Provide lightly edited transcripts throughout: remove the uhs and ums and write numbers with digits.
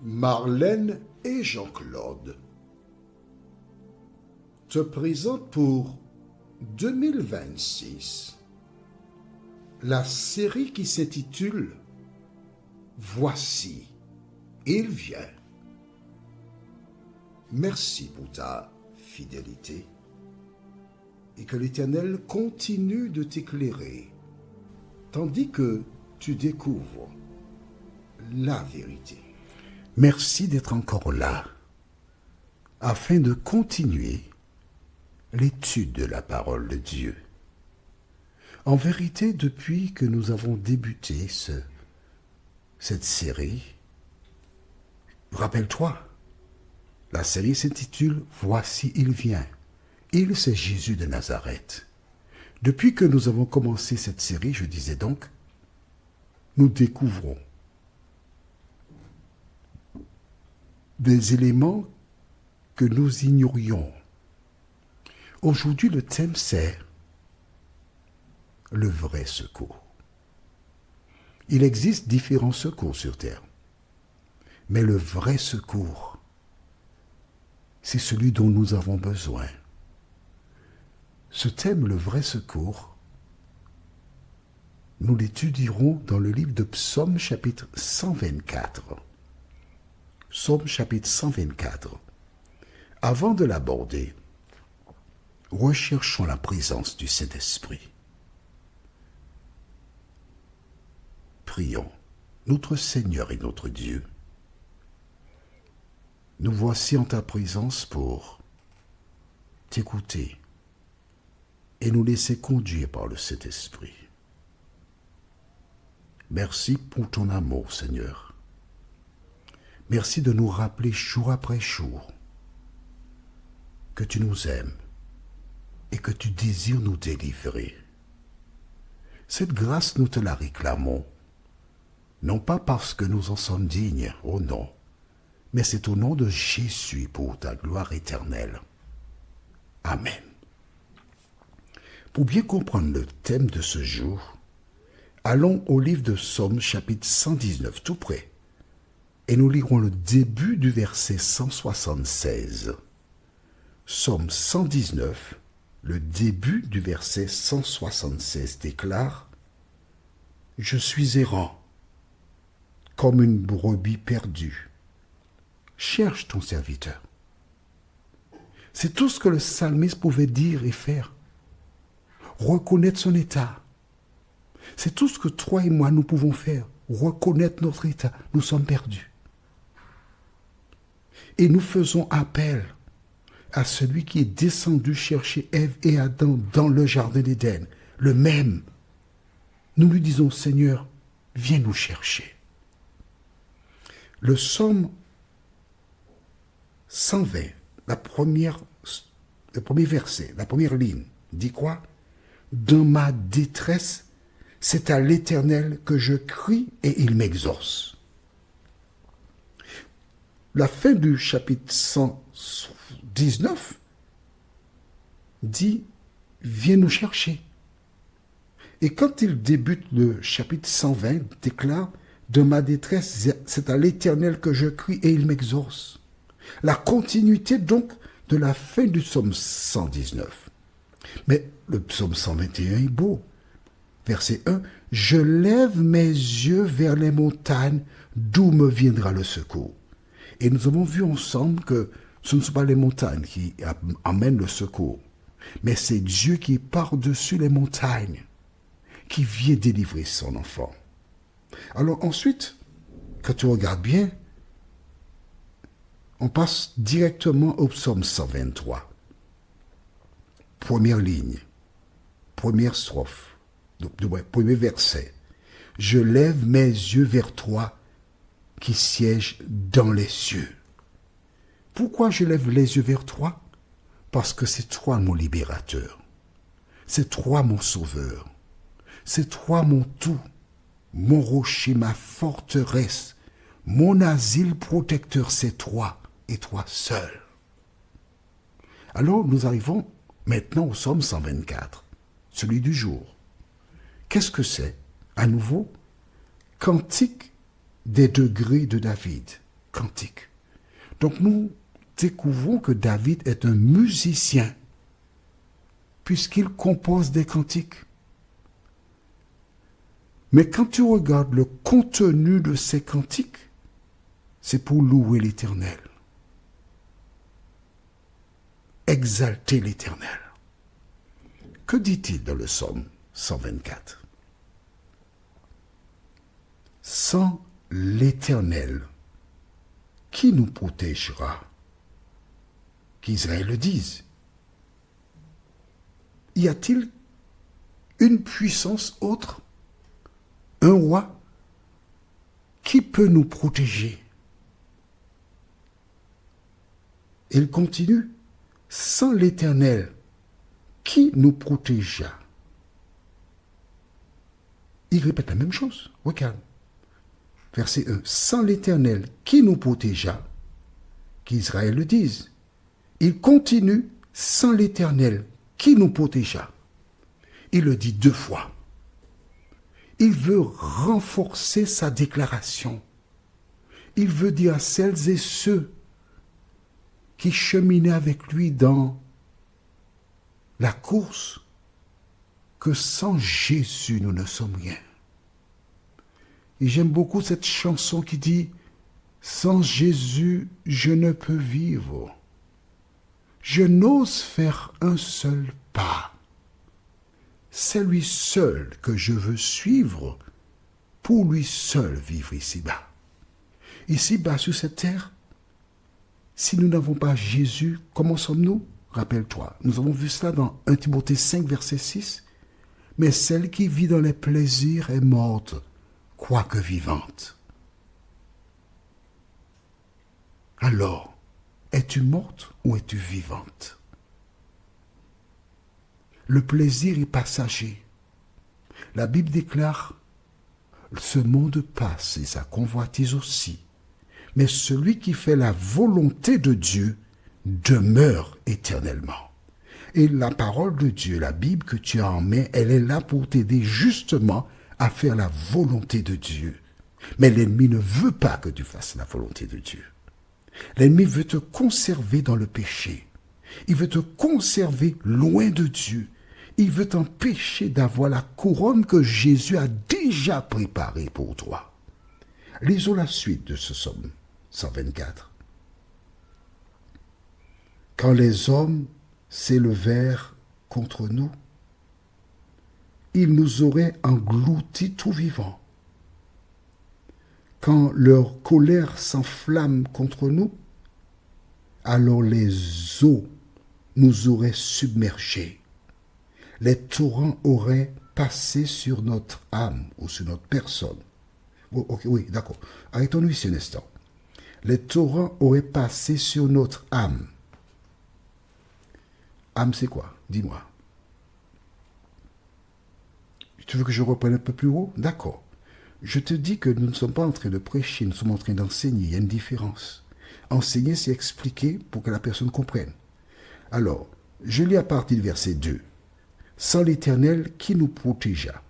Marlène et Jean-Claude te présentent pour 2026 la série qui s'intitule « Voici, il vient ». Merci pour ta fidélité et que l'Éternel continue de t'éclairer tandis que tu découvres la vérité. Merci d'être encore là afin de continuer l'étude de la parole de Dieu. En vérité, depuis que nous avons débuté cette série, rappelle-toi, la série s'intitule « Voici, il vient ». Il, c'est Jésus de Nazareth. Depuis que nous avons commencé cette série, je disais donc, nous découvrons des éléments que nous ignorions. Aujourd'hui, le thème, c'est le vrai secours. Il existe différents secours sur terre, mais le vrai secours, c'est celui dont nous avons besoin. Ce thème, le vrai secours, nous l'étudierons dans le livre de Psaume chapitre 124. Psaume chapitre 124. Avant de l'aborder, recherchons la présence du Saint-Esprit. Prions, notre Seigneur et notre Dieu. Nous voici en ta présence pour t'écouter et nous laisser conduire par le Saint-Esprit. Merci pour ton amour, Seigneur. Merci de nous rappeler jour après jour que tu nous aimes et que tu désires nous délivrer. Cette grâce, nous te la réclamons, non pas parce que nous en sommes dignes, oh non, mais c'est au nom de Jésus pour ta gloire éternelle. Amen. Pour bien comprendre le thème de ce jour, allons au livre de Psaume chapitre 119, tout près, et nous lirons le début du verset 176. Psaume 119, le début du verset 176 déclare « Je suis errant, comme une brebis perdue. Cherche ton serviteur. » C'est tout ce que le psalmiste pouvait dire et faire. Reconnaître son état. C'est tout ce que toi et moi nous pouvons faire. Reconnaître notre état. Nous sommes perdus. Et nous faisons appel à celui qui est descendu chercher Ève et Adam dans le jardin d'Éden, le même. Nous lui disons, Seigneur, viens nous chercher. Le psaume 120, le premier verset, la première ligne, dit quoi? Dans ma détresse, c'est à l'Éternel que je crie et il m'exauce. La fin du chapitre 119 dit « Viens nous chercher ». Et quand il débute le chapitre 120, déclare « De ma détresse, c'est à l'Éternel que je crie et il m'exauce ». La continuité donc de la fin du psaume 119. Mais le psaume 121 est beau. Verset 1, « Je lève mes yeux vers les montagnes, d'où me viendra le secours ». Et nous avons vu ensemble que ce ne sont pas les montagnes qui amènent le secours, mais c'est Dieu qui est par-dessus les montagnes, qui vient délivrer son enfant. Alors ensuite, quand tu regardes bien, on passe directement au psaume 123. Première ligne, première strophe, premier verset. « Je lève mes yeux vers toi qui sièges dans les cieux. » Pourquoi je lève les yeux vers toi? Parce que c'est toi mon libérateur. C'est toi mon sauveur. C'est toi mon tout, mon rocher, ma forteresse, mon asile protecteur, c'est toi et toi seul. Alors nous arrivons maintenant au psaume 124, celui du jour. Qu'est-ce que c'est? À nouveau, cantique des degrés de David. cantiques. Donc nous découvrons que David est un musicien, puisqu'il compose des cantiques. Mais quand tu regardes le contenu de ces cantiques, c'est pour louer l'Éternel, exalter l'Éternel. Que dit-il dans le psaume 124? Sans l'Éternel, qui nous protégera? Qu'Israël le dise. Y a-t-il une puissance autre, un roi, qui peut nous protéger? Il continue, sans l'Éternel, qui nous protégea? Il répète la même chose. Regarde. Verset 1. Sans l'Éternel, qui nous protégea? Qu'Israël le dise. Il continue, sans l'Éternel, qui nous protégea? Il le dit 2 fois. Il veut renforcer sa déclaration. Il veut dire à celles et ceux qui cheminaient avec lui dans la course que sans Jésus, nous ne sommes rien. Et j'aime beaucoup cette chanson qui dit « Sans Jésus, je ne peux vivre. Je n'ose faire un seul pas. C'est lui seul que je veux suivre, pour lui seul vivre ici-bas. » Ici-bas, sur cette terre, si nous n'avons pas Jésus, comment sommes-nous? Rappelle-toi, nous avons vu cela dans 1 Timothée 5, verset 6. Mais celle qui vit dans les plaisirs est morte, quoique vivante. Alors, es-tu morte ou es-tu vivante? Le plaisir est passager. La Bible déclare, ce monde passe et sa convoitise aussi. Mais celui qui fait la volonté de Dieu demeure éternellement. Et la parole de Dieu, la Bible que tu as en main, elle est là pour t'aider justement à faire la volonté de Dieu. Mais l'ennemi ne veut pas que tu fasses la volonté de Dieu. L'ennemi veut te conserver dans le péché. Il veut te conserver loin de Dieu. Il veut t'empêcher d'avoir la couronne que Jésus a déjà préparée pour toi. Lisons la suite de ce psaume 124. Quand les hommes s'élevèrent contre nous, ils nous auraient engloutis tout vivants. Quand leur colère s'enflamme contre nous, alors les eaux nous auraient submergés. Les torrents auraient passé sur notre âme ou sur notre personne. Oh, okay, oui, d'accord. Arrêtons-nous ici un instant. Les torrents auraient passé sur notre âme. Âme, c'est quoi? Dis-moi. Tu veux que je reprenne un peu plus haut? D'accord. Je te dis que nous ne sommes pas en train de prêcher, nous sommes en train d'enseigner. Il y a une différence. Enseigner, c'est expliquer pour que la personne comprenne. Alors, je lis à partir du verset 2. Sans l'Éternel qui nous protégea.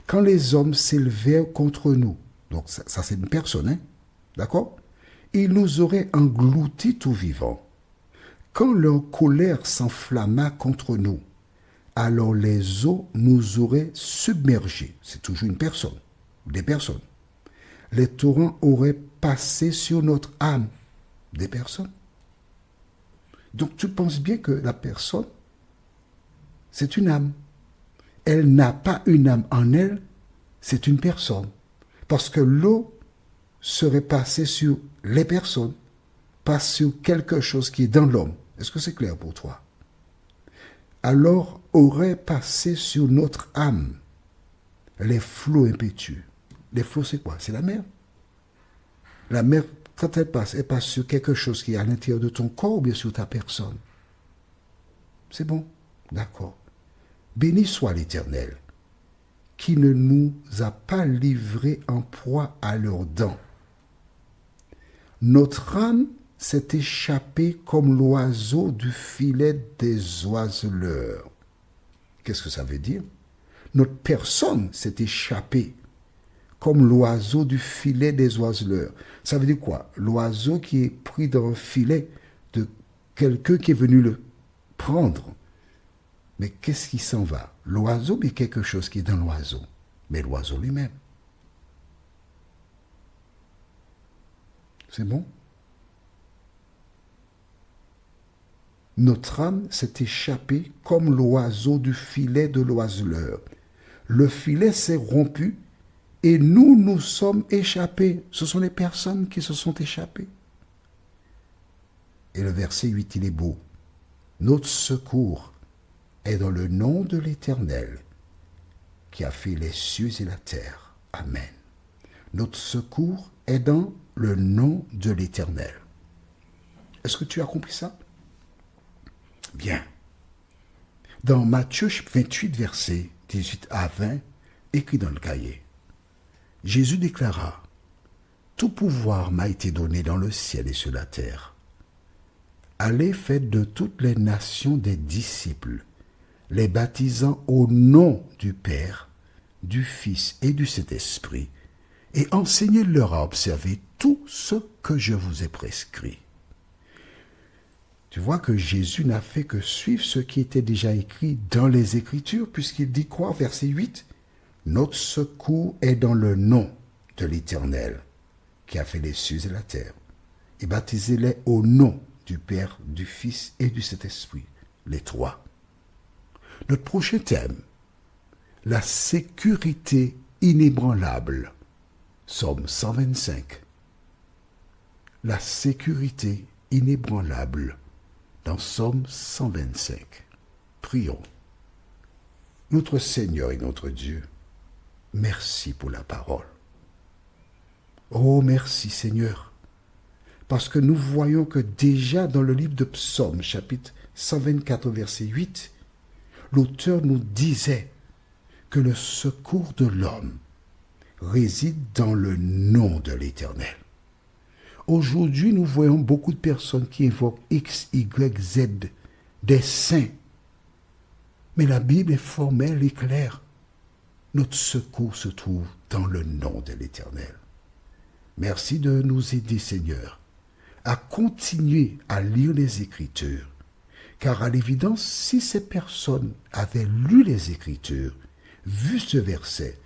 Quand les hommes s'élevèrent contre nous, donc ça c'est une personne, hein? D'accord? Ils nous auraient engloutis tout vivants. Quand leur colère s'enflamma contre nous, alors les eaux nous auraient submergés. C'est toujours une personne, des personnes. Les torrents auraient passé sur notre âme, des personnes. Donc tu penses bien que la personne, c'est une âme. Elle n'a pas une âme en elle, c'est une personne. Parce que l'eau serait passée sur les personnes, pas sur quelque chose qui est dans l'homme. Est-ce que c'est clair pour toi? Alors aurait passé sur notre âme les flots impétueux. Les flots, c'est quoi? C'est la mer. La mer, quand elle passe sur quelque chose qui est à l'intérieur de ton corps ou bien sur ta personne. C'est bon? D'accord. Béni soit l'Éternel, qui ne nous a pas livrés en proie à leurs dents. Notre âme s'est échappée comme l'oiseau du filet des oiseleurs. Qu'est-ce que ça veut dire? Notre personne s'est échappée comme l'oiseau du filet des oiseleurs. Ça veut dire quoi? L'oiseau qui est pris dans un filet de quelqu'un qui est venu le prendre. Mais qu'est-ce qui s'en va? L'oiseau, mais quelque chose qui est dans l'oiseau. Mais l'oiseau lui-même. C'est bon? Notre âme s'est échappée comme l'oiseau du filet de l'oiseleur. Le filet s'est rompu et nous sommes échappés. Ce sont les personnes qui se sont échappées. Et le verset 8, il est beau. Notre secours est dans le nom de l'Éternel qui a fait les cieux et la terre. Amen. Notre secours est dans le nom de l'Éternel. Est-ce que tu as compris ça? Bien. Dans Matthieu 28, versets 18 à 20, écrit dans le cahier, Jésus déclara, « Tout pouvoir m'a été donné dans le ciel et sur la terre. Allez, faites de toutes les nations des disciples, les baptisant au nom du Père, du Fils et du Saint-Esprit, et enseignez-leur à observer tout ce que je vous ai prescrit. » Tu vois que Jésus n'a fait que suivre ce qui était déjà écrit dans les Écritures, puisqu'il dit quoi, verset 8 ? Notre secours est dans le nom de l'Éternel, qui a fait les cieux et la terre. Et baptisez-les au nom du Père, du Fils et du Saint-Esprit, les trois. Notre prochain thème, la sécurité inébranlable. Psaume 125. La sécurité inébranlable dans Psaume 125. Prions. Notre Seigneur et notre Dieu, merci pour la parole. Oh, merci Seigneur, parce que nous voyons que déjà dans le livre de Psaume, chapitre 124, verset 8, l'auteur nous disait que le secours de l'homme réside dans le nom de l'Éternel. Aujourd'hui, nous voyons beaucoup de personnes qui invoquent X, Y, Z, des saints. Mais la Bible est formelle et claire. Notre secours se trouve dans le nom de l'Éternel. Merci de nous aider, Seigneur, à continuer à lire les Écritures. Car à l'évidence, si ces personnes avaient lu les Écritures, vu ce verset,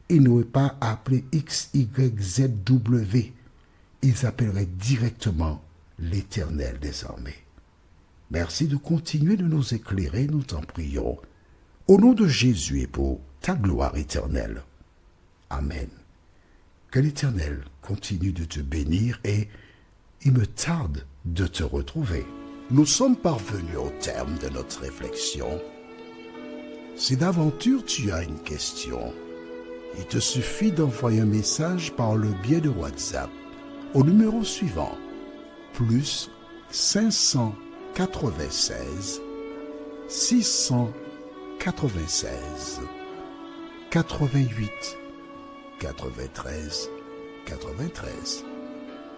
ils n'auraient pas appelé X, Y, Z, W. Ils appelleraient directement l'Éternel des armées. Merci de continuer de nous éclairer, nous t'en prions. Au nom de Jésus et pour ta gloire éternelle. Amen. Que l'Éternel continue de te bénir et il me tarde de te retrouver. Nous sommes parvenus au terme de notre réflexion. Si d'aventure tu as une question, il te suffit d'envoyer un message par le biais de WhatsApp au numéro suivant, plus 596 696 88 93 93.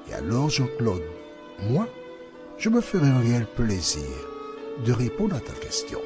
Et alors Jean-Claude, moi, je me ferai un réel plaisir de répondre à ta question.